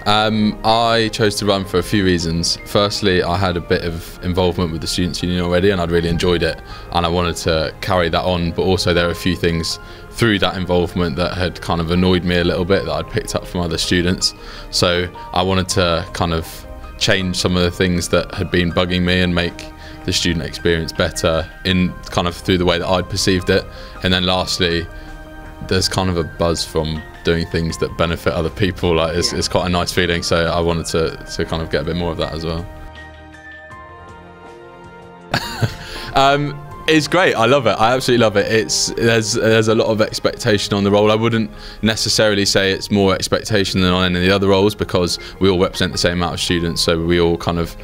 I chose to run for a few reasons. Firstly, I had a bit of involvement with the Students' Union already and I'd really enjoyed it and I wanted to carry that on, but also there were a few things through that involvement that had kind of annoyed me a little bit that I'd picked up from other students. So I wanted to kind of change some of the things that had been bugging me and make the student experience better in kind of through the way that I'd perceived it. And then lastly, there's kind of a buzz from doing things that benefit other people. Like it's quite a nice feeling, so I wanted to kind of get a bit more of that as well. It's great. I love it. I absolutely love it. There's a lot of expectation on the role. I wouldn't necessarily say it's more expectation than on any of the other roles because we all represent the same amount of students. So we all kind of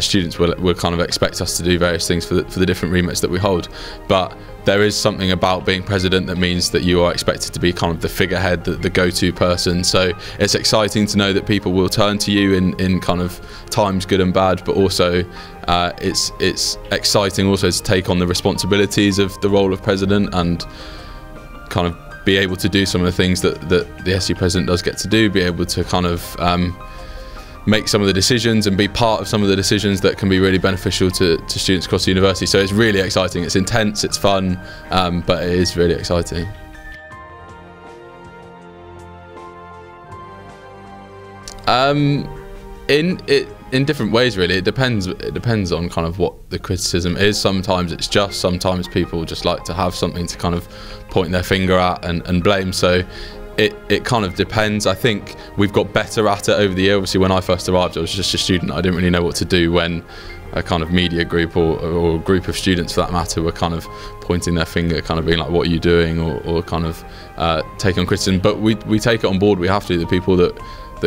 students will kind of expect us to do various things for the different remits that we hold. But there is something about being president that means that you are expected to be kind of the figurehead, the go-to person. So it's exciting to know that people will turn to you in kind of times good and bad, but also it's exciting also to take on the responsibilities of the role of president and kind of be able to do some of the things that the SU president does get to do, be able to kind of make some of the decisions and be part of some of the decisions that can be really beneficial to students across the university. So it's really exciting. It's intense, it's fun, but it is really exciting. In different ways, really. It depends on kind of what the criticism is. Sometimes it's just, sometimes people just like to have something to kind of point their finger at and blame. So it kind of depends. I think we've got better at it over the year. Obviously, when I first arrived, I was just a student. I didn't really know what to do when a kind of media group or a group of students, for that matter, were kind of pointing their finger, kind of being like, "What are you doing?" or kind of taking on criticism. But we take it on board. We have to. The people that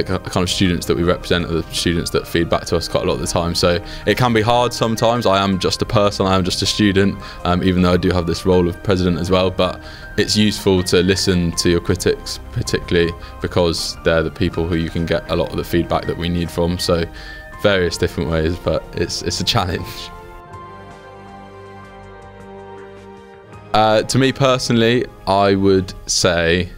kind of students that we represent are the students that feed back to us quite a lot of the time. So it can be hard sometimes. I am just a person, I am just a student, even though I do have this role of president as well. But it's useful to listen to your critics, particularly because they're the people who you can get a lot of the feedback that we need from. So various different ways, but it's a challenge. To me personally, I would say,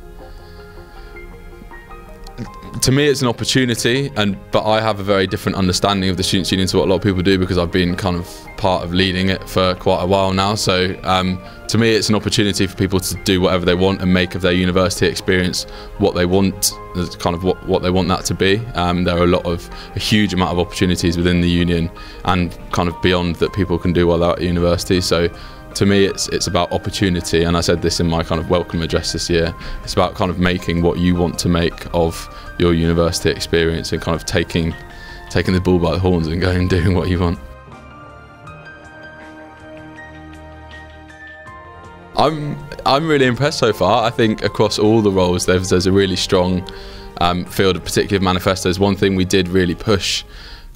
to me it's an opportunity, but I have a very different understanding of the Students' Union to what a lot of people do because I've been kind of part of leading it for quite a while now. So to me it's an opportunity for people to do whatever they want and make of their university experience what they want, kind of what they want that to be. There are a huge amount of opportunities within the union and kind of beyond that people can do while they're at university. So to me it's about opportunity, and I said this in my kind of welcome address this year. It's about kind of making what you want to make of your university experience and kind of taking the bull by the horns and going and doing what you want. I'm really impressed so far. I think across all the roles there's a really strong field of particular manifestos. One thing we did really push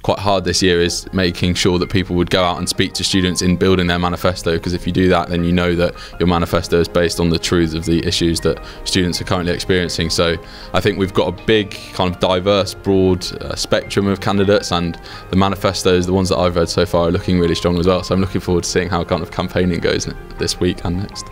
quite hard this year is making sure that people would go out and speak to students in building their manifesto, because if you do that then you know that your manifesto is based on the truths of the issues that students are currently experiencing. So I think we've got a big kind of diverse, broad spectrum of candidates, and the manifestos, the ones that I've read so far, are looking really strong as well. So I'm looking forward to seeing how kind of campaigning goes this week and next.